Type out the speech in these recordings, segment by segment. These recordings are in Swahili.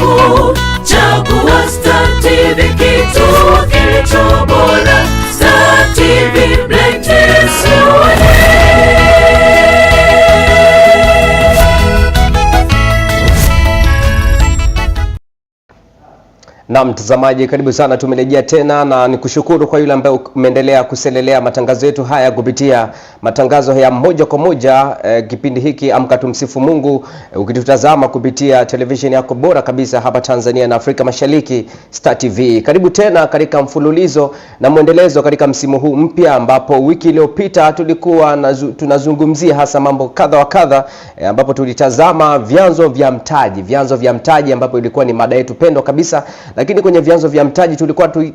yako. Chagua Star TV, kituo kilicho bora. Star TV brightness your day. Na mtazamaji, karibu sana, tumerejea tena na nikushukuru kwa yule ambaye umeendelea kuselelea matangazo yetu haya kupitia matangazo ya moja kwa moja. Kipindi hiki Amka Tumsifu Mungu, ukitutazama kupitia television yako bora kabisa hapa Tanzania na Afrika Mashariki, Star TV. Karibu tena katika mfululizo na muendelezo katika msimu huu mpya, ambapo wiki iliyopita tulikuwa tunazungumzia hasa mambo kadha wa kadha, ambapo tulitazama vyanzo vya mtaji, ambapo ilikuwa ni mada yetu pendwa kabisa. Lakini kwenye vyanzo vya mtaji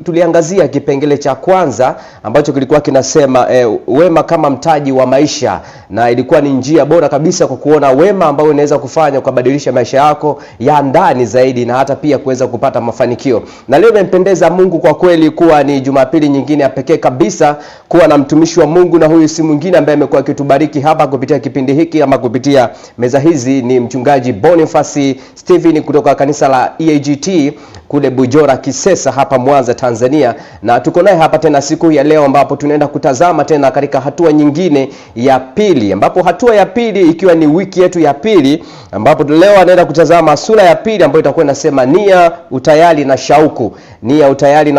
tuliangazia kipengele cha kwanza ambacho kilikuwa kinasema wema kama mtaji wa maisha, na ilikuwa ni njia bora kabisa kwa kuona wema ambao unaweza kufanya kubadilisha maisha yako ya ndani zaidi, na hata pia kuweza kupata mafanikio. Na leo nimempendeza Mungu kwa kweli kuwa ni Jumapili nyingine ya pekee kabisa kuwa na mtumishi wa Mungu, na huyu si mwingine ambaye amekuwa akitubariki hapa kupitia kipindi hiki ama kupitia meza hizi, ni mchungaji Boniface Steven kutoka kanisa la EAGT kule Bujora Kisesa hapa Mwanza, Tanzania. Na tuko naye hapa tena siku ya leo, ambapo tunaenda kutazama tena katika hatua nyingine ya pili, ambapo hatua ya pili ikiwa ni wiki yetu ya pili, ambapo leo anaenda kutazama sura ya pili ambayo itakuwa inasema nia, utayari na shauku. Nia, utayari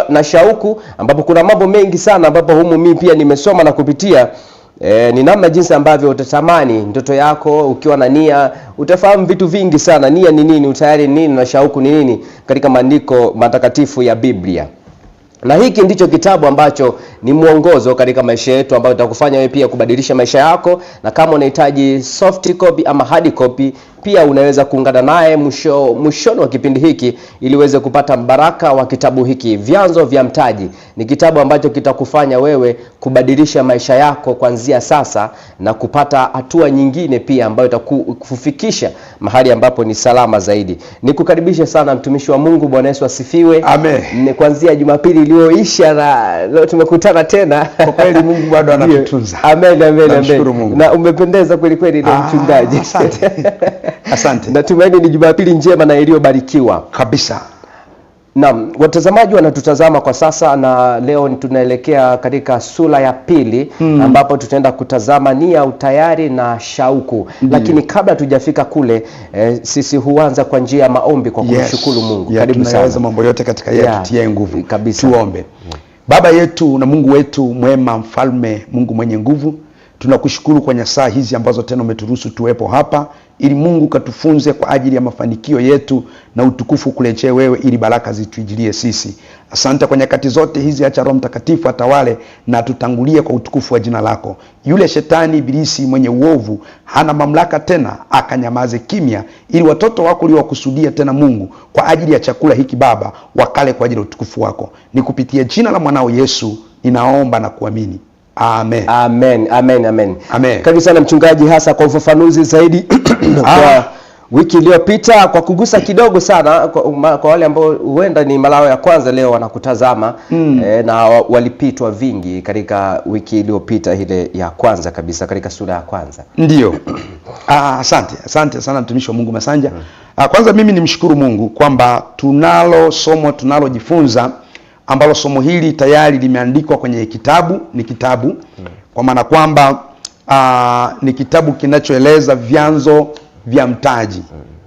na shauku, ambapo kuna mambo mengi sana ambapo humu mimi pia nimesoma na kupitia. Ni namna jinsi ambavyo utatamani ndoto yako. Ukiwa na nia utafahamu vitu vingi sana. Nia ni nini, utayari ni nini, na shauku ni nini katika maandiko matakatifu ya Biblia. Na hiki ndicho kitabu ambacho ni mwongozo katika maisha yetu, ambayo itakufanya wewe pia kubadilisha maisha yako. Na kama unahitaji soft copy ama hard copy, pia unaweza kuungana naye mwishoni wa kipindi hiki ili uweze kupata baraka wa kitabu hiki. Vyanzo vya mtaji ni kitabu ambacho kitakufanya wewe kubadilisha maisha yako kuanzia sasa, na kupata hatua nyingine pia ambayo itakufikisha mahali ambapo ni salama zaidi. Nikukaribishe sana mtumishi wa Mungu. Bwana Yesu asifiwe. Amen. Kuanzia Jumapili iliyoisha na leo tumekutana tena. Kwa kweli Mungu bado anatutunza. Amen, amen, amen. Na umependeza kweli kweli na mchungaji. Asante. Asante. Natumaini ni Jumapili njema na iliyobarikiwa kabisa. Naam, watazamaji wanatutazama kwa sasa, na leo tunaelekea katika sura ya pili ambapo tutaenda kutazama nia, utayari na shauku. Lakini kabla tujafika kule, sisi huanza kwa njia ya maombi kwa kumshukuru Mungu. Karibu sana. Tunaweza mambo yote katika yeye tutie nguvu kabisa. Tuombe. Baba yetu na Mungu wetu mwema, mfalme, Mungu mwenye nguvu, tunakushukuru kwa saa hizi ambazo tena umeturuhusu tuwepo hapa, ili Mungu katufunze kwa ajili ya mafanikio yetu, na utukufu kurejea wewe, ili baraka zituijilie sisi. Asante kwa nyakati zote hizi, acha Roho Mtakatifu atawale na tutangulie kwa utukufu wa jina lako. Yule shetani ibilisi mwenye uovu hana mamlaka tena, akanyamaze kimya, ili watoto wako uliowakusudia tena Mungu kwa ajili ya chakula hiki Baba wakale kwa ajili ya utukufu wako. Nikupitie jina la mwanao Yesu ninaomba na kuamini. Amen. Amen, amen, amen. Amen. Karibu sana mchungaji, hasa kwa ufafanuzi zaidi kwa wiki iliyopita, kwa kugusa kidogo sana kwa wale ambao huenda ni mara ya kwanza leo wanakutazama na walipitwa vingi katika wiki iliyopita ile ya kwanza kabisa katika sura ya kwanza. Ndio. Asante sana mtumishi wa Mungu Masanja. Kwanza mimi nimshukuru Mungu kwamba tunalojifunza ambalo somo hili tayari limeandikwa kwenye kitabu, ni kitabu kwa maana kwamba ni kitabu kinachoeleza vyanzo vya mtaji.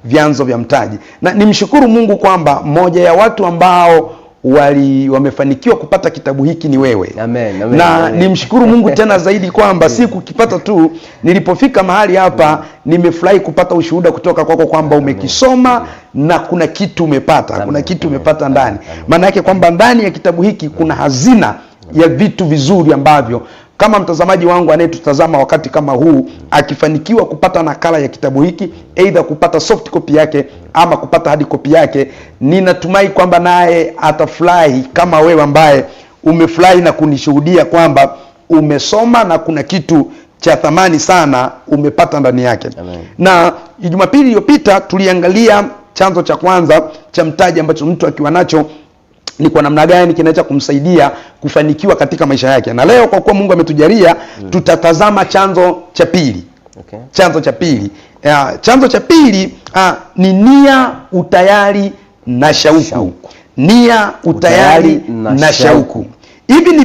Vyanzo vya mtaji. Na nimshukuru Mungu kwamba moja ya watu ambao wamefanikiwa kupata kitabu hiki ni wewe. Amen, amen, na amen. Nimshukuru Mungu tena zaidi kwamba si kukipata tu, nilipofika mahali hapa nimefurahi kupata ushuhuda kutoka kwako kwamba umekisoma na kuna kitu umepata. Kuna kitu umepata ndani. Maana yake kwamba ndani ya kitabu hiki kuna hazina ya vitu vizuri ambavyo kama mtazamaji wangu anayetutazama wakati kama huu akifanikiwa kupata nakala ya kitabu hiki, either kupata soft copy yake ama kupata hard copy yake, ninatumai kwamba naye atafurahi kama wewe ambaye umefurahi na kunishuhudia kwamba umesoma na kuna kitu cha thamani sana umepata ndani yake. Amen. Na Jumapili iliyopita tuliangalia chanzo cha kwanza cha mtaji ambacho mtu akiwa nacho ni kwa namna gani kinaweza kumsaidia kufanikiwa katika maisha yake. Na leo kwa kuwa Mungu ametujalia, tutatazama chanzo cha pili. Okay. Chanzo cha pili. Chanzo cha pili ni nia, utayari na shauku. Nia, utayari na shauku. Hivi ni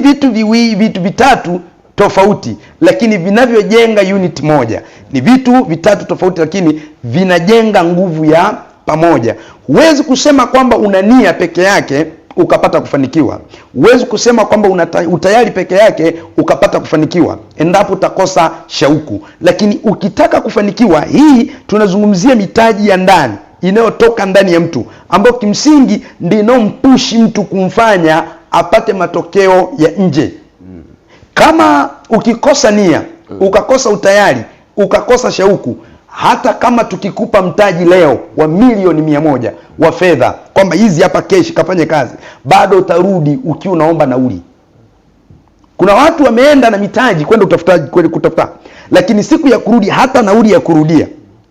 vitu vitatu tofauti lakini vinavyojenga unit moja. Ni vitu vitatu tofauti lakini vinajenga nguvu ya pamoja. Huwezi kusema kwamba una nia peke yake ukapata kufanikiwa. Huwezi kusema kwamba una utayari peke yake ukapata kufanikiwa endapo utakosa shauku. Lakini ukitaka kufanikiwa, hii tunazungumzia mitaji ya ndani inayotoka ndani ya mtu, ambayo kimsingi ndio inompushi mtu kumfanya apate matokeo ya nje. Kama ukikosa nia, ukakosa utayari, ukakosa shauku, hata kama tukikupa mtaji leo wa milioni 100 wa fedha, kwamba hizi hapa keshi kafanye kazi, bado utarudi ukiwa unaomba nauli. Kuna watu wameenda na mitaji kwenda kutafuta, lakini siku ya kurudi hata nauli ya kurudia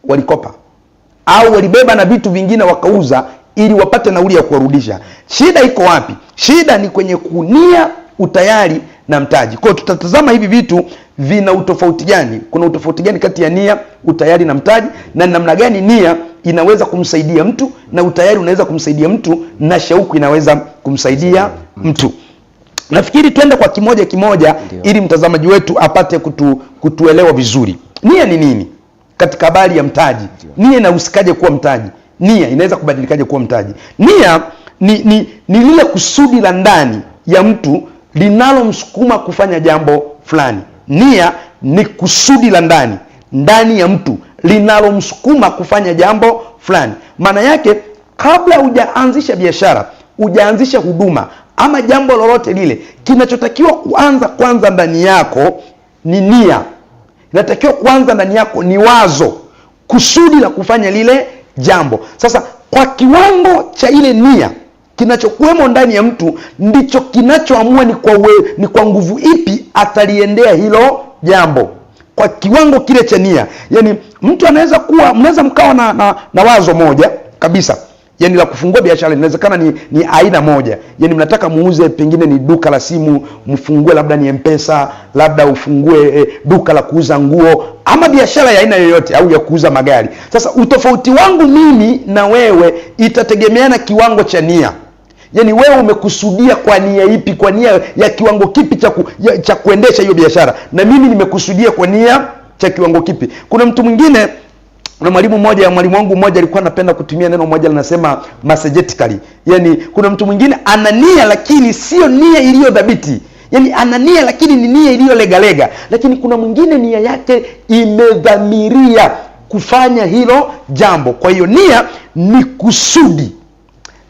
walikopa, au walibeba na vitu vingine wakauza ili wapate nauli ya kuwarudisha. Shida iko wapi? Shida ni kwenye kunia, utayari na mtaji. Kwa hiyo tutatazama hivi vitu vina utofauti gani. Kuna utofauti gani kati ya nia, utayari na mtaji, na namna gani nia inaweza kumsaidia mtu na utayari unaweza kumsaidia mtu na shauku inaweza kumsaidia mtu. Nafikiri twende kwa kimoja kimoja ili mtazamaji wetu apate kutuelewa vizuri. Nia ni nini katika habari ya mtaji? Nia inahusikaje kuwa mtaji? Nia inaweza kubadilikaje kuwa mtaji? Nia ni lile kusudi la ndani ya mtu linalomsukuma kufanya jambo fulani. Nia ni kusudi la ndani ya mtu linalomsukuma kufanya jambo fulani. Maana yake kabla hujaanzisha biashara, hujaanzisha huduma ama jambo lolote lile, kinachotakiwa kwanza ndani yako ni nia. Inatakiwa kwanza ndani yako ni wazo, kusudi la kufanya lile jambo. Sasa kwa kiwango cha ile nia kinachokuwemo ndani ya mtu ndicho kinachoamua ni kwa nguvu ipi ataliendea hilo jambo. Kwa kiwango kile cha nia. Yani mtu mnaweza mkawa na wazo moja kabisa, yani la kufungua biashara. Inawezekana ni aina moja, yani mnataka muuze, pengine ni duka la simu, mfungue labda ni M-Pesa, labda ufungue duka la kuuza nguo, ama biashara ya aina yoyote, au ya kuuza magari. Sasa utofauti wangu mimi na wewe itategemeana kiwango cha nia. Yani wewe umekusudia kwa nia ipi, kwa nia ya kiwango kipi cha kuendesha hiyo biashara, na mimi nimekusudia kwa nia cha kiwango kipi. Kuna mtu mwingine, na mwalimu wangu mmoja alikuwa anapenda kutumia neno moja linasema masegetically. Yani kuna mtu mwingine ana nia lakini sio nia iliyo dhabiti. Yani ana nia lakini ni nia iliyo lega. Lakini kuna mwingine nia yake imedhamiria kufanya hilo jambo. Kwa hiyo nia ni kusudi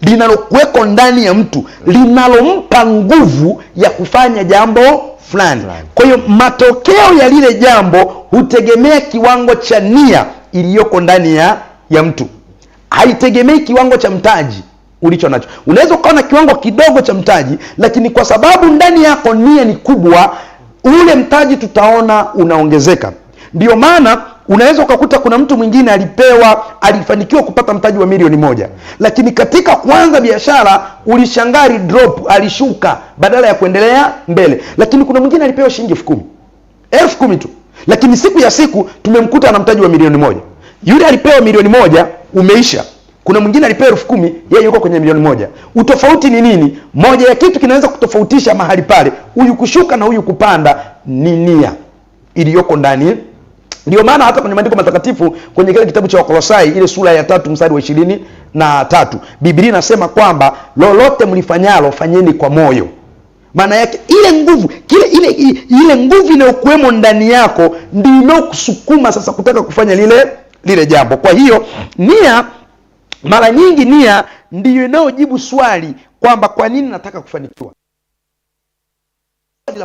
linalokuweko ndani ya mtu linalompa nguvu ya kufanya jambo fulani. Kwa hiyo matokeo ya lile jambo hutegemea kiwango cha nia iliyoko ndani ya mtu. Haitegemei kiwango cha mtaji ulicho nacho. Unaweza kuwa na kiwango kidogo cha mtaji, lakini kwa sababu ndani yako nia ni kubwa, ule mtaji tutaona unaongezeka. Ndio maana unaweza ukakuta kuna mtu mwingine alifanikiwa kupata mtaji wa milioni 1, lakini katika kuanza biashara ulishangari drop, alishuka badala ya kuendelea mbele. Lakini kuna mwingine alipewa shilingi 10,000 tu, lakini siku ya siku tumemkuta na mtaji wa milioni 1. Yule alipewa milioni 1 umeisha. Kuna mwingine alipewa 10,000, yeye yuko kwenye milioni 1. Utofauti ni nini? Moja ya kitu kinaweza kutofautisha mahali pale, huyu kushuka na huyu kupanda, ni nia iliyoko ndani. Ndio maana hata kwenye maandiko matakatifu, kwenye kile kitabu cha Wakolosai ile sura ya 3 mstari wa 23, Biblia inasema kwamba lolote mlifanyalo fanyeni kwa moyo. Maana yake ile nguvu, ile nguvu inayokuwemo ndani yako ndio inayokusukuma sasa kutaka kufanya lile jambo. Kwa hiyo nia, mara nyingi nia ndiyo inayojibu swali kwamba kwa nini nataka kufanikiwa. Swali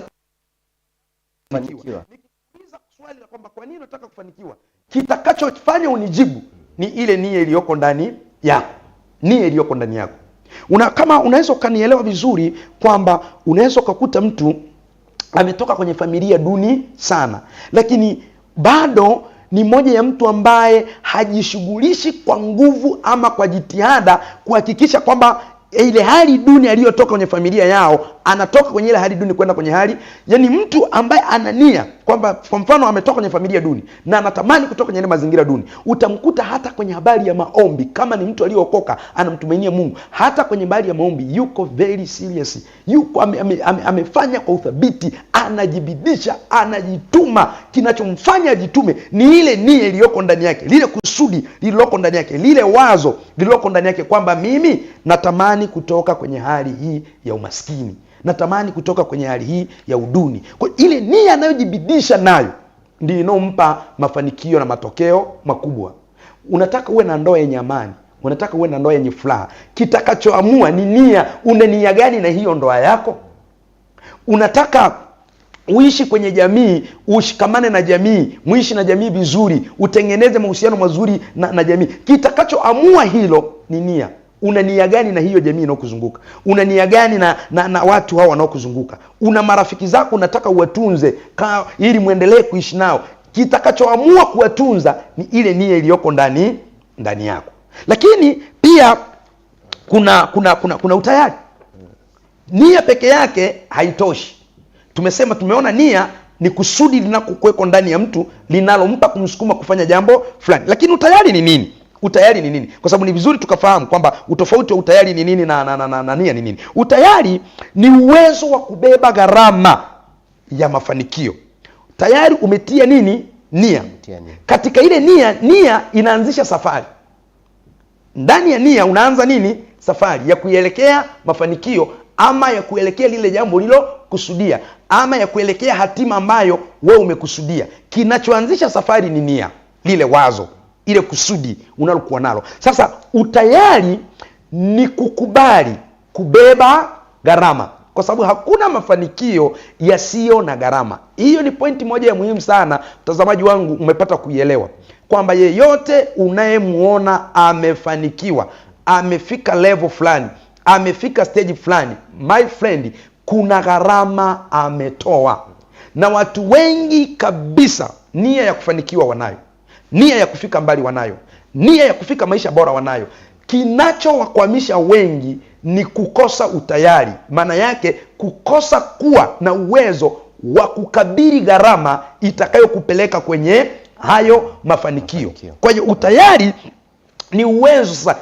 la kwamba kwa nini nataka kufanikiwa, kitakachofanya unijibu ni ile nia iliyoko ndani yako. Nia iliyoko ndani yako. Kama unaweza ukanielewa vizuri kwamba unaweza ukakuta mtu ametoka kwenye familia duni sana, lakini bado ni moja ya mtu ambaye hajishughulishi kwa nguvu ama kwa jitihada kuhakikisha kwamba ile hali duni aliyotoka kwenye familia yao, anatoka kwenye ile hali duni kwenda kwenye hali, yani mtu ambaye ana nia kwamba kwa mfano ametoka kwenye familia duni na anatamani kutoka kwenye mazingira duni, utamkuta hata kwenye habari ya maombi, kama ni mtu aliyeokoka anamtumainia Mungu, hata kwenye habari ya maombi yuko very serious, yuko amefanya kwa uthabiti, anajibidisha, anajituma. Kinachomfanya ajitume ni ile nia iliyoko ndani yake, lile kusudi lililoko ndani yake, lile wazo lililoko ndani yake, kwamba mimi natamani kutoka kwenye hali hii ya umaskini, natamani kutoka kwenye hali hii ya uduni. Kwa ile nia anayojibidisha nayo ndio inompa mafanikio na matokeo makubwa. Unataka uwe na ndoa yenye amani, unataka uwe na ndoa yenye furaha, kitakachoamua ni nia. Una nia gani na hiyo ndoa yako? Unataka uishi kwenye jamii, ushikamane na jamii, muishi na jamii vizuri, utengeneze mahusiano mazuri na jamii. Kitakachoamua hilo ni nia. Una nia gani na hiyo jamii inayokuzunguka? Una nia gani na watu hao wanaokuzunguka? Una marafiki zako unataka uwatunze ili muendelee kuishi nao. Kitakachoamua kuwatunza ni ile nia iliyoko ndani yako. Lakini pia kuna utayari. Nia peke yake haitoshi. Tumeona nia ni kusudi linakokuweko ndani ya mtu linalompa kumsukuma kufanya jambo fulani. Lakini utayari ni nini? Utayari ni nini? Kwa sababu ni vizuri tukafahamu kwamba utofauti wa utayari ni nini na nia ni nini. Utayari ni uwezo wa kubeba gharama ya mafanikio. Tayari umetia nini? Nia. Katika ile nia inaanzisha safari. Ndani ya nia unaanza nini? Safari ya kuelekea mafanikio, ama ya kuelekea lile jambo lilo kusudia, ama ya kuelekea hatima ambayo wewe umekusudia. Kinachoanzisha safari ni nia, lile wazo, ile kusudi unalokuwa nalo. Sasa utayari ni kukubali kubeba gharama, kwa sababu hakuna mafanikio yasiyo na gharama. Hiyo ni pointi moja ya muhimu sana, mtazamaji wangu, umepata kuielewa kwamba yeyote unayemuona amefanikiwa, amefika level fulani, amefika stage fulani, my friend, kuna gharama ametoa. Na watu wengi kabisa nia ya kufanikiwa wanayo, nia ya kufika mbali wanayo, nia ya kufika maisha bora wanayo. Kinachowakwamisha wengi ni kukosa utayari. Maana yake kukosa kuwa na uwezo wa kukabili gharama itakayokupeleka kwenye hayo mafanikio. Kwa hiyo utayari ni uwezo sasa,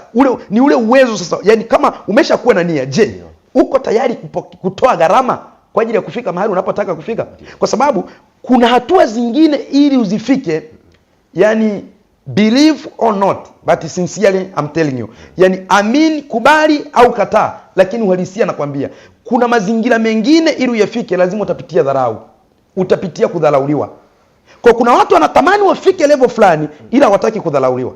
ule uwezo sasa. Yani kama umeshakuwa na nia, je, uko tayari kutoa gharama kwa ajili ya kufika mahali unapotaka kufika? Kwa sababu kuna hatua zingine ili uzifike, yani believe or not, but sincerely I'm telling you, yani amini, kubali au kataa, lakini uhalisia nakwambia kuna mazingira mengine ili uyafike lazima utapitia dharau, utapitia kudharauliwa. Kwa kuna watu wanatamani wafike level fulani ila hawataki kudharauliwa.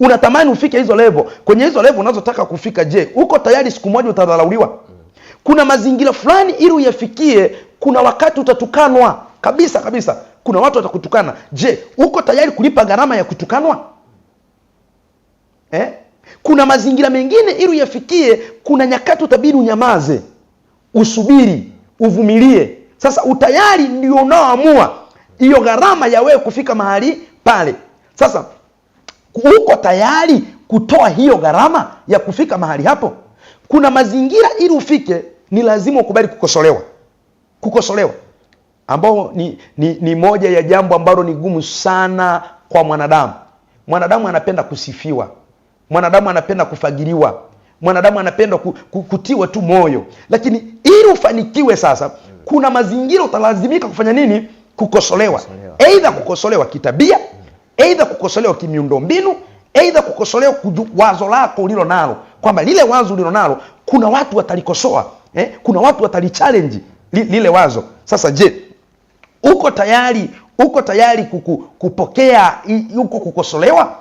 Unatamani ufike hizo level, kwenye hizo level unazotaka kufika, je, uko tayari siku moja utadharauliwa? Kuna mazingira fulani ili uyafikie, kuna wakati utatukanwa kabisa. Kuna watu watakutukana. Je, uko tayari kulipa gharama ya kutukanwa? Kuna mazingira mengine ili uyafikie, kuna nyakati utabidi unyamaze, usubiri, uvumilie. Sasa utayari ndio unaoamua hiyo gharama ya wewe kufika mahali pale. Sasa uko tayari kutoa hiyo gharama ya kufika mahali hapo? Kuna mazingira ili ufike ni lazima ukubali kukosolewa, ambao ni moja ya jambo ambalo ni gumu sana kwa mwanadamu. Mwanadamu anapenda kusifiwa, mwanadamu anapenda kufagiliwa, mwanadamu anapenda kutiwa tu moyo. Lakini ili ufanikiwe sasa, kuna mazingira utalazimika kufanya nini? Kukosolewa. Aidha kukosolewa kitabia, aidha kukosolewa kimiundombinu, aidha kukosolewa wazo lako ulilo nalo, kwamba lile wazo ulilo nalo kuna watu watalikosoa, kuna watu watalichallenge lile wazo. Sasa je, uko tayari kupokea huko kukosolewa?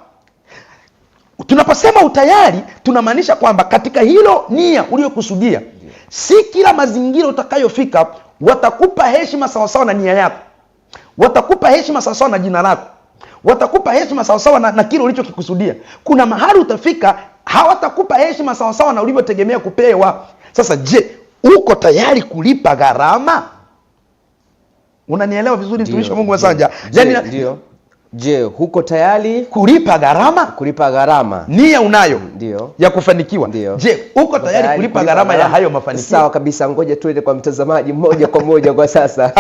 Tunaposema utayari, tunamaanisha kwamba katika hilo nia uliyokusudia, si kila mazingira utakayofika watakupa heshima sawasawa na nia yako, watakupa heshima sawasawa na jina lako, watakupa heshima sawasawa na kile ulichokikusudia. Kuna mahali utafika hawatakupa heshima sawasawa na ulivyotegemea kupewa. Sasa je, uko tayari kulipa gharama? Unanielewa vizuri mtumishi wa Mungu Masanja? Yani ndio Je, huko tayari kulipa gharama? Kulipa gharama. Nia unayo ndio ya kufanikiwa. Ndio. Je, uko tayari kulipa gharama ya hayo mafanikio? Sawa kabisa, ngoja tuende kwa mtazamaji moja kwa moja kwa sasa.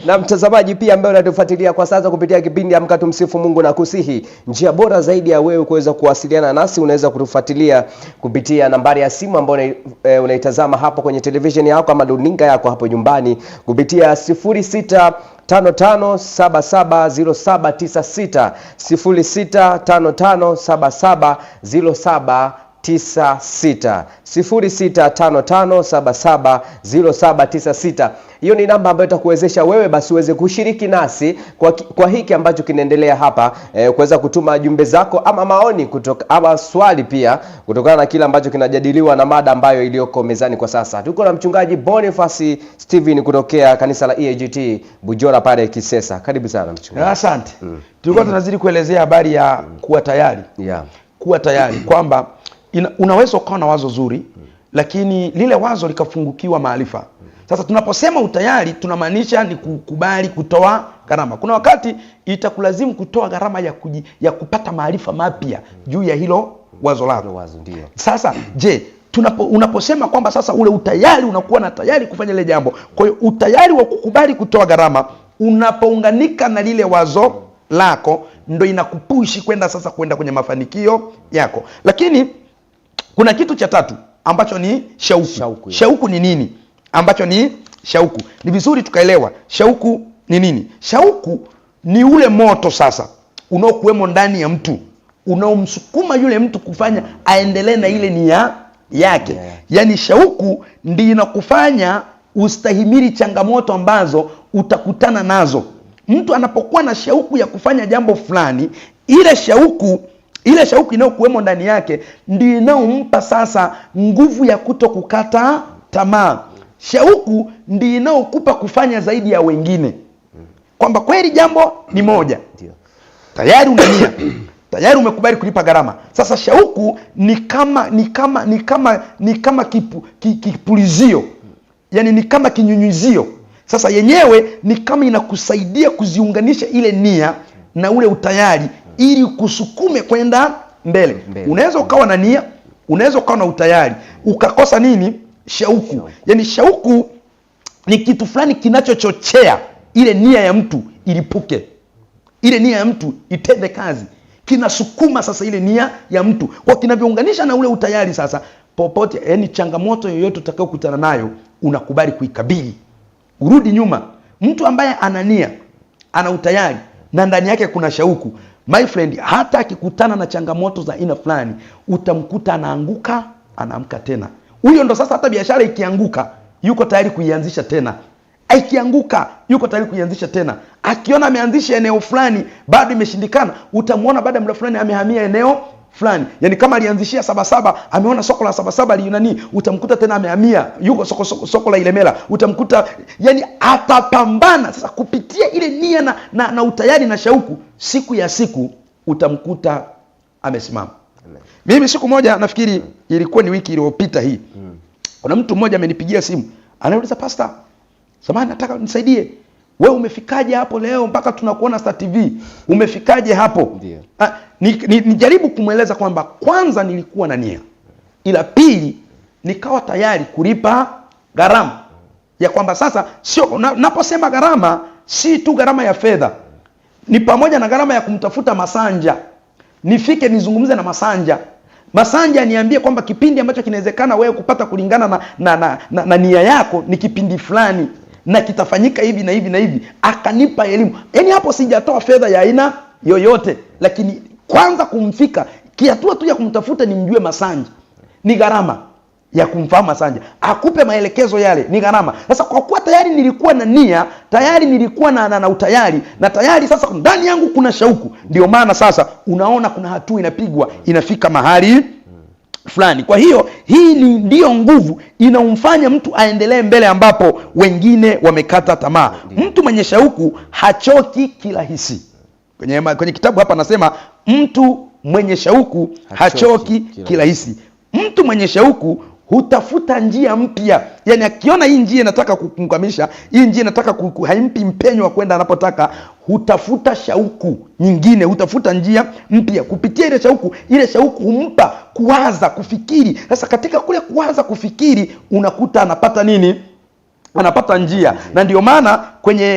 Na mtazamaji pia ambaye unatufuatilia kwa sasa kupitia kipindi Amka Tumsifu Mungu na Kusihi, njia bora zaidi ya wewe kuweza kuwasiliana nasi, unaweza kutufuatilia kupitia nambari ya simu ambayo unaitazama hapo kwenye television yako ama runinga yako hapo nyumbani kupitia 0655770796 0655770796 0655770796. Hiyo ni namba ambayo itakuwezesha wewe basi uweze kushiriki nasi kwa hiki ambacho kinaendelea hapa, kuweza kutuma jumbe zako ama maoni ama swali pia kutokana na kile ambacho kinajadiliwa na mada ambayo iliyoko mezani kwa sasa. Tuko na mchungaji Boniface Steven kutokea kanisa la EAGT Bujora pale Kisesa. Karibu sana mchungaji. Asante. Tulikuwa tunazidi kuelezea habari ya kuwa tayari. Kuwa tayari kwamba unaweza ukawa na wazo zuri lakini lile wazo likafungukiwa maarifa. Sasa tunaposema utayari tunamaanisha ni kukubali kutoa gharama. Kuna wakati itakulazimu kutoa gharama ya kupata maarifa mapya juu ya hilo wazo lako. Sasa je, unaposema kwamba sasa ule utayari unakuwa na tayari kufanya ile jambo. Kwa hiyo utayari wa kukubali kutoa gharama unapounganika na lile wazo lako ndo inakupushi kwenda kwenye mafanikio yako. Lakini kuna kitu cha tatu ambacho ni shauku. Shauku ni nini? Ambacho ni shauku. Ni vizuri tukaelewa shauku ni nini. Shauku ni ule moto sasa unaokuwemo ndani ya mtu, unaomsukuma yule mtu kufanya aendelee na ile nia yake. Yaani shauku ndiyo inakufanya ustahimili changamoto ambazo utakutana nazo. Mtu anapokuwa na shauku ya kufanya jambo fulani, ile shauku inayokuwemo ndani yake ndio inaompa sasa nguvu ya kutokukata tamaa. Shauku ndio inaokupa kufanya zaidi ya wengine. Kwamba kweli jambo ni moja. Tayari una nia. Tayari umekubali kulipa gharama. Sasa shauku ni kama kipulizio. Yaani ni kama kinyunyizio. Sasa yenyewe ni kama inakusaidia kuziunganisha ile nia na ule utayari ili kusukume kwenda mbele. Unaweza ukawa na nia, unaweza ukawa na utayari, ukakosa nini? Shauku. Yaani shauku ni kitu fulani kinachochochea ile nia ya mtu ilipuke. Ile nia ya mtu itende kazi. Kinasukuma sasa ile nia ya mtu. Kwa kinavyounganisha na ule utayari sasa popote, yaani changamoto yoyote utakayokutana nayo unakubali kuikabili. Urudi nyuma. Mtu ambaye ana nia, ana utayari na ndani yake kuna shauku, my friend, hata akikutana na changamoto za aina fulani utamkuta anaanguka, anaamka tena. Huyo ndo sasa hata biashara ikianguka yuko tayari kuianzisha tena. Ikianguka yuko tayari kuianzisha tena. Akiona ameanzisha eneo fulani bado imeshindikana, utamuona baada ya muda fulani amehamia eneo fulani. Yaani kama alianzishia Sabasaba, ameona soko la Sabasaba linani, utamkuta tena amehamia yuko soko la Ilemela. Utamkuta yani atapambana sasa kupitia ile nia na utayari na shauku. Siku ya siku utamkuta amesimama. Mimi siku moja nafikiri ilikuwa ni wiki iliyopita hii. Kuna mtu mmoja amenipigia simu. Anauliza, "Pastor, samahani nataka unisaidie. Wewe umefikaje hapo leo mpaka tunakuona Star TV? Umefikaje hapo?" Nijaribu kumweleza kwamba kwanza nilikuwa na nia. Ila pili nikawa tayari kulipa gharama. Ya kwamba sasa sio naposema gharama si tu gharama ya fedha. Ni pamoja na gharama ya kumtafuta Masanja. Nifike nizungumze na Masanja. Masanja niambie kwamba kipindi ambacho kinawezekana wewe kupata kulingana na nia yako ni kipindi fulani na kitafanyika hivi na hivi na hivi. Akanipa elimu. Yaani hapo sijatoa fedha ya aina yoyote, lakini kwanza kumfika kiatua tu ya kumtafuta nimjue Masanja ni gharama ya kumfahamu Masanja, akupe maelekezo yale ni gharama. Sasa kwa kuwa tayari nilikuwa na nia, tayari nilikuwa na utayari, na tayari sasa ndani yangu kuna shauku, ndio maana sasa unaona kuna hatua inapigwa inafika mahali fulani. Kwa hiyo hii ndio nguvu inaumfanya mtu aendelee mbele ambapo wengine wamekata tamaa. Mtu mwenye shauku hachoki kirahisi. Kwenye kitabu hapa anasema mtu mwenye shauku hachoki kirahisi. Mtu mwenye shauku hutafuta njia mpya. Yani akiona hii njia inataka kumkamisha, hii njia inataka haimpi mpenyo wa kwenda anapotaka, hutafuta shauku nyingine, hutafuta njia mpya. Kupitia ile shauku humpa kuwaza, kufikiri. Sasa katika kule kuwaza, kufikiri, unakuta anapata nini? Anapata njia. Na ndio maana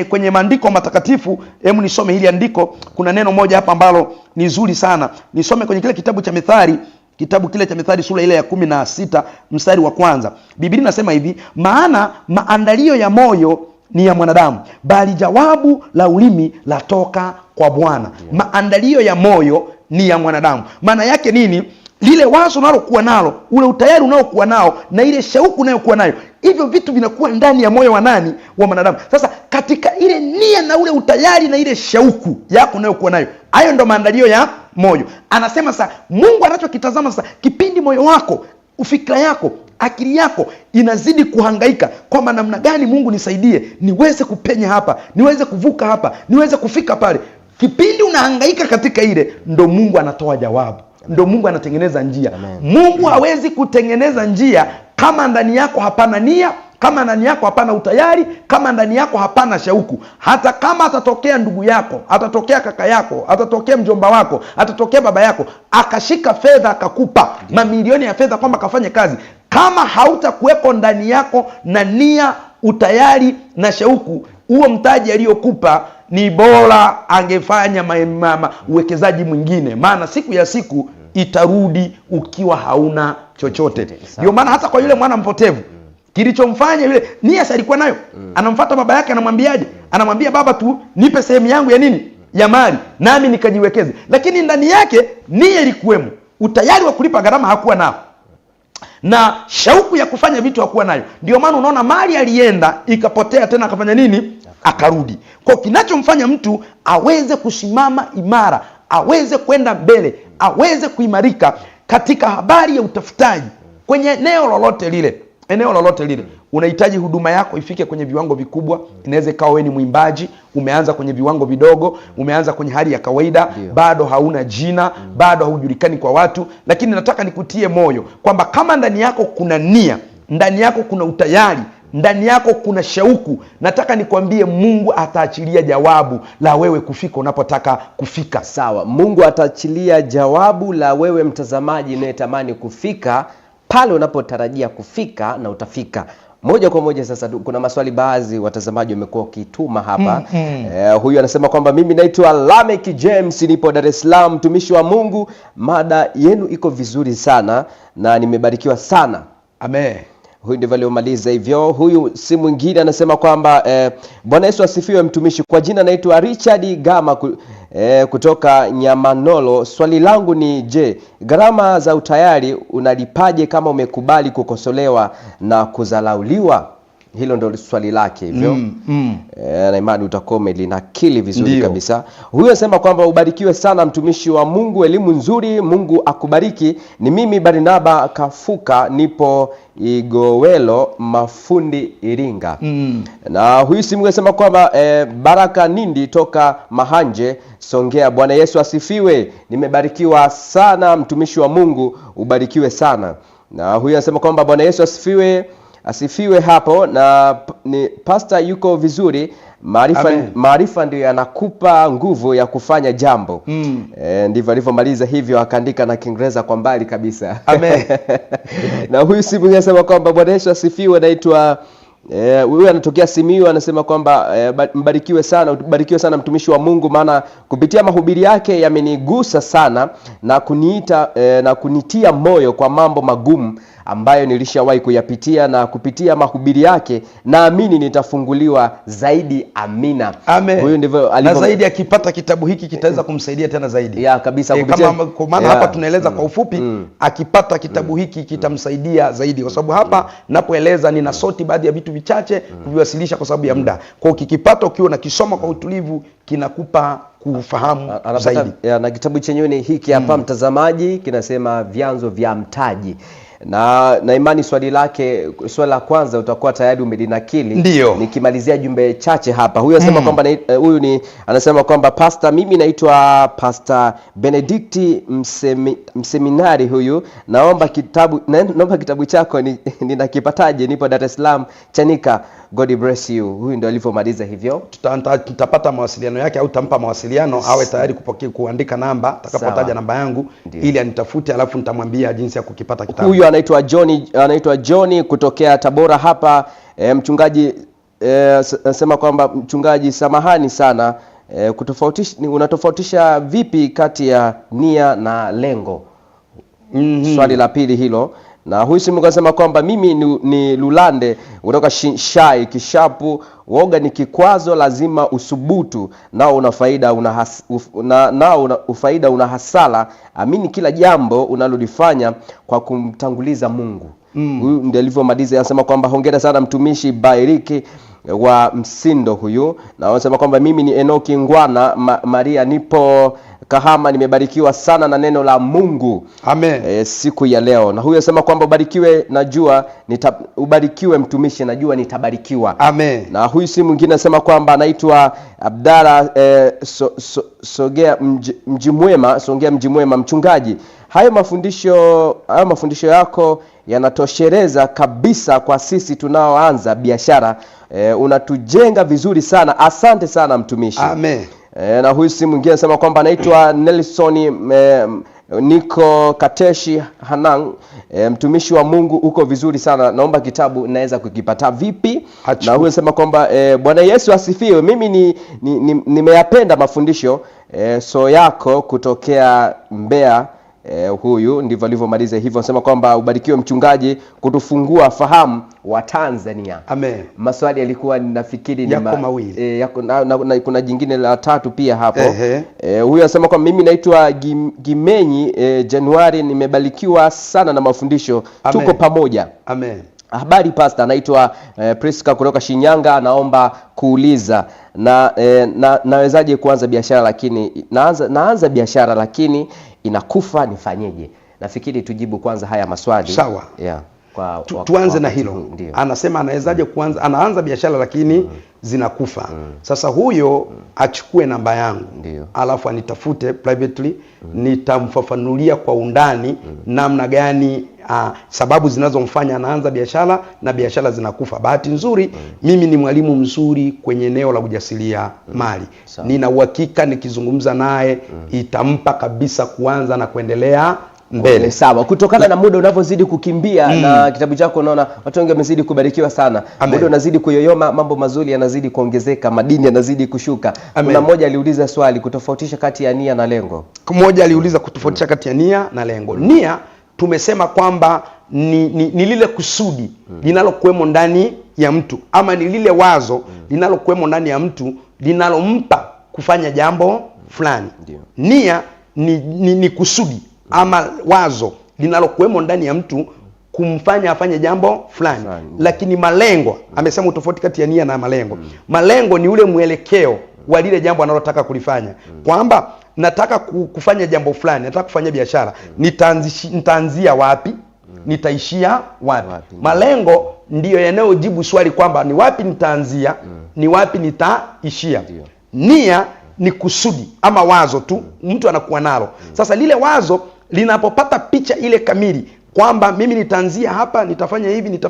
kwenye maandiko matakatifu, hebu nisome hili andiko. Kuna neno moja hapa ambalo ni zuri sana. Nisome kwenye kile kitabu cha Mithali, kitabu kile cha Mithali sura ile ya 16 mstari wa kwanza. Biblia inasema hivi: maana maandalio ya moyo ni ya mwanadamu, bali jawabu la ulimi latoka kwa Bwana. Maandalio ya moyo ni ya mwanadamu. Maana yake nini? Lile wazo unalokuwa nalo, ule utayari unaokuwa nao, na ile shauku unayokuwa nayo, hivyo vitu vinakuwa ndani ya moyo wa nani? Wa mwanadamu. Sasa katika ile nia na ule utayari na ile shauku yako unayokuwa nayo, hayo ndo maandalio ya moyo. Anasema sasa Mungu anachokitazama sasa, kipindi moyo wako, ufikra yako, akili yako inazidi kuhangaika kwamba namna gani Mungu nisaidie, niweze kupenya hapa, niweze kuvuka hapa, niweze kufika pale. Kipindi unahangaika katika ile, ndo Mungu anatoa jawabu. Ndo Mungu anatengeneza njia. Amen. Mungu hawezi kutengeneza njia kama ndani yako hapana nia, kama ndani yako hapana utayari, kama ndani yako hapana shauku. Hata kama atatokea ndugu yako, atatokea kaka yako, atatokea mjomba wako, atatokea baba yako, akashika fedha akakupa mamilioni ya fedha kwamba kafanye kazi, kama hautakuweko ndani yako na nia, utayari na shauku, huo mtaji aliyokupa ni bora angefanya uwekezaji mwingine, maana siku ya siku itarudi ukiwa hauna chochote. Ndio maana hata kwa yule mwana mpotevu, kilichomfanya yule, nia alikuwa nayo, anamfuata baba yake, anamwambiaje? Anamwambia, baba tu nipe sehemu yangu ya nini? Ya mali, nami nikajiwekeze. Lakini ndani yake nia ilikuwemo, utayari wa kulipa gharama hakuwa nao, na shauku ya kufanya vitu hakuwa nayo. Ndio maana unaona mali alienda ikapotea tena, akafanya nini? Akarudi. Kwa kinachomfanya mtu aweze kusimama imara, aweze kwenda mbele, aweze kuimarika katika habari ya utafutaji kwenye eneo lolote lile, unahitaji huduma yako ifike kwenye viwango vikubwa. Inaweza ikawa wewe ni mwimbaji, umeanza kwenye viwango vidogo, umeanza kwenye hali ya kawaida, bado hauna jina, bado haujulikani kwa watu, lakini nataka nikutie moyo kwamba kama ndani yako kuna nia, ndani yako kuna utayari, ndani yako kuna shauku, nataka nikwambie Mungu ataachilia jawabu la wewe kufika unapotaka kufika. Sawa, Mungu ataachilia jawabu la wewe mtazamaji unayetamani kufika pale unapotarajia kufika, na utafika moja kwa moja. Sasa kuna maswali baadhi watazamaji wamekuwa wakituma hapa. Huyu anasema kwamba mimi naitwa Lamek James, nipo Dar es Salaam, mtumishi wa Mungu, mada yenu iko vizuri sana na nimebarikiwa sana. Amen. Huyu ndivyo aliomaliza hivyo. Huyu si mwingine, anasema kwamba Bwana Yesu asifiwe mtumishi. Kwa jina naitwa Richard Gama kutoka Nyamanolo. Swali langu ni, je, gharama za utayari unalipaje kama umekubali kukosolewa na kudharauliwa? Hilo ndio swali lake hivyo. Na imani utakuwa umelinakili vizuri kabisa. Huyu anasema kwamba ubarikiwe sana mtumishi wa Mungu, elimu nzuri, Mungu akubariki. Ni mimi Barnaba Kafuka, nipo Igowelo Mafundi Iringa. Na huyu simu anasema kwamba Baraka Nindi toka Mahanje Songea. Bwana Yesu asifiwe. Nimebarikiwa sana mtumishi wa Mungu, ubarikiwe sana. Na huyu anasema kwamba Bwana Yesu asifiwe hapo, na ni pastor yuko vizuri. Maarifa ndio yanakupa nguvu ya kufanya jambo. Ndivyo alivyomaliza hivyo, akaandika na Kiingereza kwa mbali kabisa. Amen. Na huyu simu anasema kwamba Bwana Yesu asifiwe, naitwa huyu anatokea Simiyu, anasema kwamba mbarikiwe sana mtumishi wa Mungu, maana kupitia mahubiri yake yamenigusa sana na kunitia moyo kwa mambo magumu ambayo nilishawahi kuyapitia, na kupitia mahubiri yake naamini nitafunguliwa zaidi. Amina. Amen. Huyu ndivyo na zaidi akipata kitabu hiki kitaweza kumsaidia tena zaidi. Kabisa kupitia kwa maana hapa tunaeleza kwa ufupi, akipata kitabu hiki kitamsaidia zaidi, kwa sababu hapa napoeleza nina soti baadhi ya vitu vichache kuviwasilisha kwa sababu ya muda. Kwa hiyo kikipata ukiwa na kisoma kwa utulivu kinakupa kufahamu zaidi. Na kitabu chenyewe ni hiki hapa mtazamaji, kinasema Vyanzo vya Mtaji. na imani swali la kwanza utakuwa tayari umelinakili. Ndio. Nikimalizia jumbe chache hapa. Huyu anasema kwamba anasema kwamba pastor, mimi naitwa Pastor Benedict mseminari huyu. Naomba kitabu chako ninakipataje? Nipo Dar es Salaam Chanika. God bless you. Huyu ndio alivyomaliza hivyo. Tutapata mawasiliano yake au tampa mawasiliano awe tayari kuandika namba atakapotaja namba yangu. Ndiyo. Ili anitafute alafu nitamwambia jinsi ya kukipata kitabu. Huyu anaitwa Johnny kutokea Tabora hapa. Mchungaji anasema kwamba mchungaji, samahani sana, unatofautisha vipi kati ya nia na lengo? Swali la pili hilo. Na huyu simu kasema kwamba mimi ni Lulande kutoka Shai Kishapu. Woga ni kikwazo, lazima usubutu, nao una faida una hasara. Amini kila jambo unalolifanya kwa kumtanguliza Mungu. Huyu ndiye alivyomaliza. Anasema kwamba hongera sana mtumishi Bairiki wa Msindo huyu. Na anasema kwamba mimi ni Enoki Ngwana Maria, nipo Kahama, nimebarikiwa sana na neno la Mungu. Amen. Siku ya leo. Na huyu anasema kwamba ubarikiwe mtumishi, najua nitabarikiwa. Amen. Na huyu si mwingine anasema kwamba anaitwa Abdalla Songea Mjimwema, mchungaji. Hayo mafundisho yako yanatosheleza kabisa kwa sisi tunaoanza biashara. Unatujenga vizuri sana. Asante sana mtumishi. Amen. Na huyu si mwingine anasema kwamba anaitwa Nelson Niko Kateshi Hanang. Mtumishi wa Mungu uko vizuri sana, naomba kitabu naweza kukipata vipi? Na huyu anasema kwamba Bwana Yesu asifiwe. Mimi nimeyapenda mafundisho yako kutokea Mbeya. Huyu ndivyo alivyomaliza hivyo. Anasema kwamba ubarikiwe mchungaji kutufungua fahamu wa Tanzania. Amen. Maswali yalikuwa ninafikiri yako mawili. Na kuna jingine la tatu pia hapo. Huyu anasema kwamba mimi naitwa Gimenyi Januari, nimebarikiwa sana na mafundisho. Amen. Tuko pamoja. Amen. Habari pastor, naitwa Priska kutoka Shinyanga, naomba kuuliza nawezaje kuanza biashara lakini naanza biashara lakini inakufa, nifanyeje? Nafikiri tujibu kwanza haya maswali. Sawa. Yeah. Tuanze na hilo. Anasema anawezaje kuanza, anaanza biashara lakini zinakufa. Sasa huyo achukue namba yangu. Ndiyo. Alafu anitafute privately. Nitamfafanulia kwa undani namna gani sababu zinazomfanya anaanza biashara na biashara zinakufa. Bahati nzuri mimi ni mwalimu mzuri kwenye eneo la ujasiria mali. Nina uhakika nikizungumza naye itampa kabisa kuanza na kuendelea mbele. Sawa. Kutokana na muda unavyozidi kukimbia na kitabu chako, unaona watu wengi wamezidi kubarikiwa sana. Amen. Muda unazidi kuyoyoma, mambo mazuri yanazidi kuongezeka, madini yanazidi kushuka. Amen. Kuna mmoja aliuliza swali kutofautisha kati ya nia na lengo. Mmoja aliuliza kutofautisha kati ya nia na lengo. Nia tumesema kwamba ni lile kusudi linalokuwemo ndani ya mtu, ama ni lile wazo linalokuwemo ndani ya mtu linalompa kufanya jambo fulani. Nia ni kusudi ama wazo linalokuwemo ndani ya mtu kumfanya afanye jambo fulani. Lakini malengo, amesema utofauti kati ya nia na malengo. Malengo ni ule mwelekeo wa lile jambo analotaka kulifanya. Kwamba nataka kufanya jambo fulani, nataka kufanya biashara, nitaanzia wapi? Nitaishia wapi? Malengo ndiyo yanayojibu swali kwamba ni wapi nitaanzia, ni wapi nitaishia. Nia ni kusudi ama wazo tu mtu anakuwa nalo. Sasa lile wazo linapopata picha ile kamili kwamba mimi nitaanzia hapa, nitafanya hivi,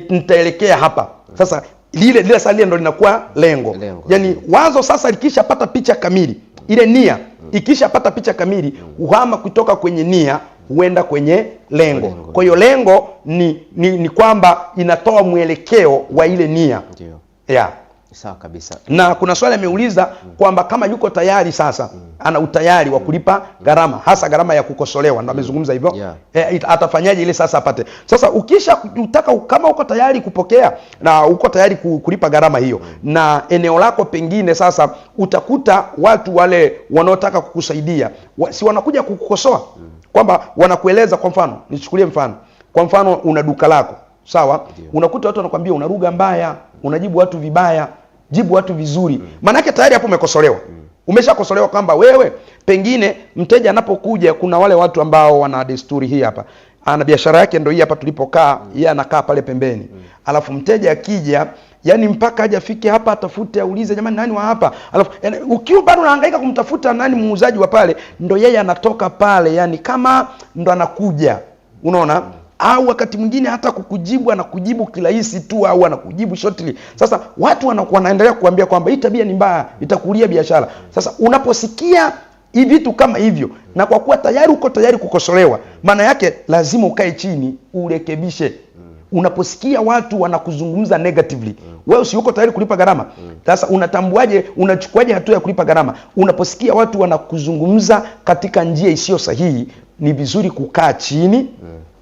nitaelekea hapa. Sasa lile sasa ndo linakuwa lengo. Yaani wazo sasa likishapata picha kamili, ile nia ikishapata picha kamili, uhama kutoka kwenye nia huenda kwenye lengo. Kwa hiyo lengo ni kwamba inatoa mwelekeo wa ile nia. Yeah. Sawa kabisa. Na kuna swali ameuliza kwamba kama yuko tayari sasa, ana utayari wa kulipa gharama, hasa gharama ya kukosolewa, ndio amezungumza hivyo. Atafanyaje ile sasa apate. Sasa kama uko tayari kupokea na uko tayari kulipa gharama hiyo, na eneo lako pengine sasa utakuta watu wale wanaotaka kukusaidia si wanakuja kukukosoa, kwamba wanakueleza. Kwa mfano, nichukulie mfano. Kwa mfano, una duka lako, sawa? Unakuta watu wanakuambia una lugha mbaya, unajibu watu vibaya, jibu watu vizuri. Maana yake tayari hapo umekosolewa. Umeshakosolewa kwamba wewe pengine mteja anapokuja, kuna wale watu ambao wana desturi hii hapa. ana biashara yake ndio hii hapa tulipokaa, yeye anakaa pale pembeni. Alafu mteja akija, yani mpaka aje afike hapa atafute aulize jamani nani wa hapa. Alafu yani, ukiwa bado unahangaika kumtafuta nani muuzaji wa pale, ndo yeye anatoka pale, yani kama ndo anakuja. Unaona? Au wakati mwingine hata kukujibu anakujibu kirahisi tu, au anakujibu shortly. Sasa watu wanaendelea kuambia kwamba hii tabia ni mbaya, itakulia biashara. Sasa unaposikia hivi vitu kama hivyo, na kwa kuwa tayari uko tayari kukosolewa, maana yake lazima ukae chini urekebishe. Unaposikia watu wanakuzungumza negatively, wewe usiuko tayari kulipa gharama. Sasa unatambuaje, unachukuaje hatua ya kulipa gharama? Unaposikia watu wanakuzungumza katika njia isiyo sahihi, ni vizuri kukaa chini,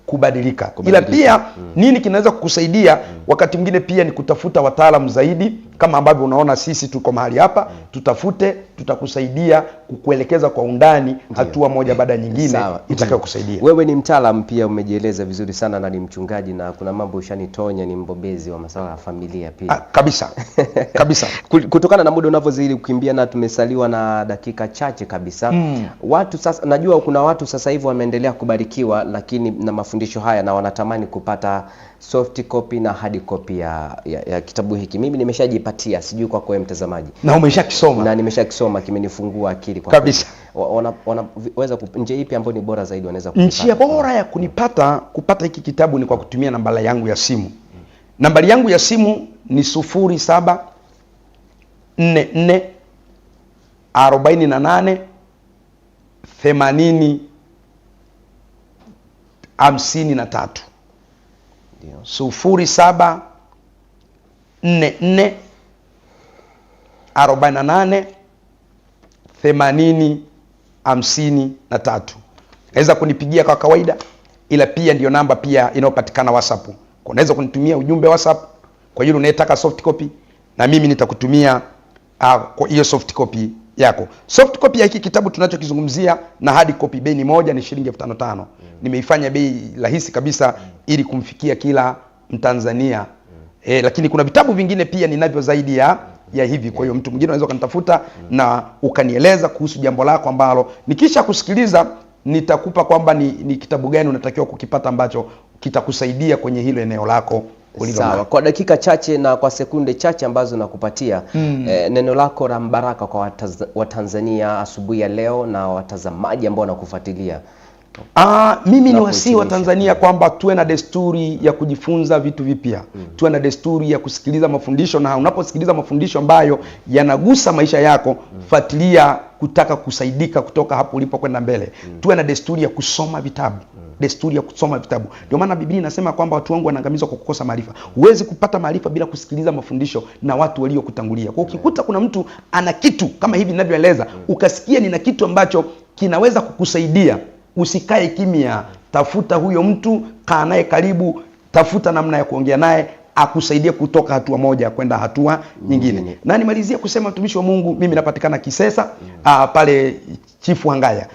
kubadilika. Ila pia nini kinaweza kukusaidia wakati mwingine pia ni kutafuta wataalamu zaidi, kama ambavyo unaona sisi tuko mahali hapa, tutafute, tutakusaidia kukuelekeza kwa undani hatua moja baada nyingine itakayokusaidia. Wewe ni mtaalamu pia, umejieleza vizuri sana, na ni mchungaji, na kuna mambo ushanitonya, ni mbobezi wa masuala ya familia pia. Kabisa. Kabisa. Kutokana na muda unavyozidi kukimbia na tumesaliwa na dakika chache kabisa. Watu sasa, najua kuna watu sasa hivi wameendelea kubarikiwa lakini na mafundisho haya, na wanatamani kupata soft copy na hard copy ya kitabu hiki. Mimi nimeshajipatia, sijui kwa kwa mtazamaji. Na umeshakisoma? Na nimeshakisoma, kimenifungua akili kwa kabisa. Wanaweza njia ipi ambayo ni bora zaidi wanaweza kupata? Njia bora ya kupata hiki kitabu ni kwa kutumia nambari yangu ya simu. Nambari yangu ya simu ni 0744 48 80 53. 0744 48 80 53. Naweza kunipigia kwa kawaida, ila pia ndio namba pia inayopatikana WhatsApp. Unaweza kunitumia ujumbe WhatsApp kwa yule unayetaka soft copy, na mimi nitakutumia kwa hiyo soft copy yako. Soft copy ya hiki kitabu tunachokizungumzia na hard copy bei ni moja, ni shilingi 5,500. Nimeifanya bei rahisi kabisa ili kumfikia kila Mtanzania. Lakini kuna vitabu vingine pia ninavyo zaidi ya hivi. Kwa hiyo mtu mwingine unaweza kunitafuta na ukanieleza kuhusu jambo lako ambalo nikisha kusikiliza nitakupa kwamba ni kitabu gani unatakiwa kukipata ambacho kitakusaidia kwenye hilo eneo lako. Sawa, kwa dakika chache na kwa sekunde chache ambazo nakupatia, neno lako la baraka kwa Watanzania asubuhi ya leo na watazamaji ambao wanakufuatilia. Mimi ni wasii wa Tanzania kwamba tuwe na desturi ya kujifunza vitu vipya. Tuwe na desturi ya kusikiliza mafundisho, na unaposikiliza mafundisho ambayo yanagusa maisha yako, fuatilia kutaka kusaidika kutoka hapo ulipo kwenda mbele. Tuwe na desturi ya kusoma vitabu. Desturi ya kusoma vitabu. Ndio maana Biblia inasema kwamba watu wangu wanaangamizwa kwa kukosa maarifa. Huwezi kupata maarifa bila kusikiliza mafundisho na watu waliokutangulia. Kwa ukikuta kuna mtu ana kitu kama hivi ninavyoeleza, ukasikia nina kitu ambacho kinaweza kukusaidia, usikae kimya. Tafuta huyo mtu, kaa naye karibu, tafuta namna ya kuongea naye akusaidie kutoka hatua moja kwenda hatua nyingine. Na nimalizia kusema, mtumishi wa Mungu, mimi napatikana Kisesa, pale Chifu Hangaya.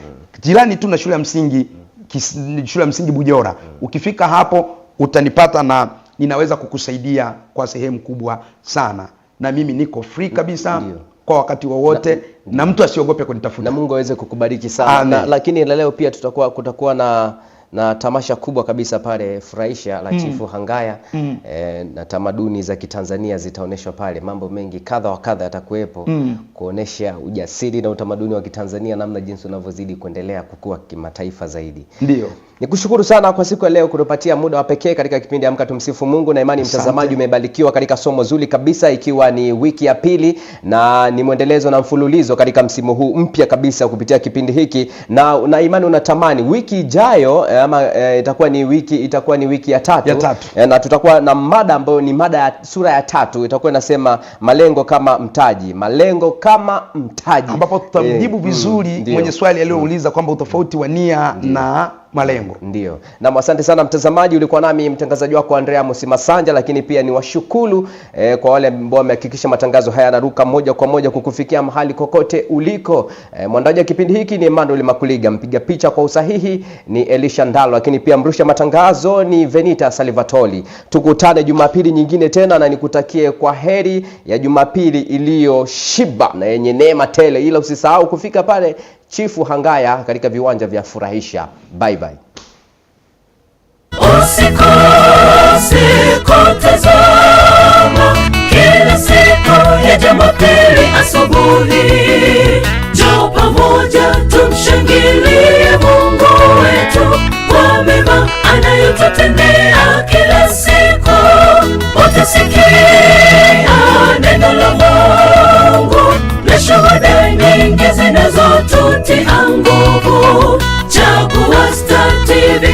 Jirani tu na shule ya msingi Bujora. Ukifika hapo utanipata na ninaweza kukusaidia kwa sehemu kubwa sana. Na mimi niko free kabisa kwa wakati wowote, na mtu asiogope kunitafuta. Na Mungu aweze kukubariki sana. Lakini leo pia kutakuwa na tamasha kubwa kabisa pale Furahisha la Chifu Hangaya. Na tamaduni za Kitanzania zitaoneshwa pale. Mambo mengi kadha wa kadha yatakuwepo kuonesha ujasiri na utamaduni wa Kitanzania, namna jinsi unavyozidi kuendelea kukua kimataifa zaidi. Ndio. Nikushukuru sana kwa siku ya leo kutupatia muda wa pekee katika kipindi Amka Tumsifu Mungu, na imani mtazamaji umebarikiwa katika somo zuri kabisa, ikiwa ni wiki ya pili na ni mwendelezo na mfululizo katika msimu huu mpya kabisa kupitia kipindi hiki, na imani unatamani wiki ijayo itakuwa ni wiki ya tatu. Na tutakuwa na mada ambayo ni mada ya sura ya 3, itakuwa inasema malengo kama mtaji. Malengo kama mtaji, ambapo tutamjibu vizuri mwenye swali aliyouliza kwamba utofauti wa nia na malengo. Ndio. Na asante sana mtazamaji, ulikuwa nami mtangazaji wako Andrea Musimasanja, lakini pia ni washukuru kwa wale ambao wamehakikisha matangazo haya yanaruka moja kwa moja kukufikia mahali kokote uliko. Mwandaji wa kipindi hiki ni Emmanuel Makuliga, mpiga picha kwa usahihi ni Elisha Ndalo, lakini pia mrusha matangazo ni Venita Salvatoli. Tukutane Jumapili nyingine tena, na nikutakie kwa heri ya Jumapili iliyoshiba na yenye neema tele, ila usisahau kufika pale Chifu Hangaya katika viwanja vya Furahisha. Bye bye. usikose kutazama kila siku ya Jumapili asubuhi. Njoo pamoja tumshangilie Mungu wetu kwa mema anayotutendea kila siku. Utasikia neno la Mungu na shuhuda nyingi zinazotutia nguvu. Chagua Star TV.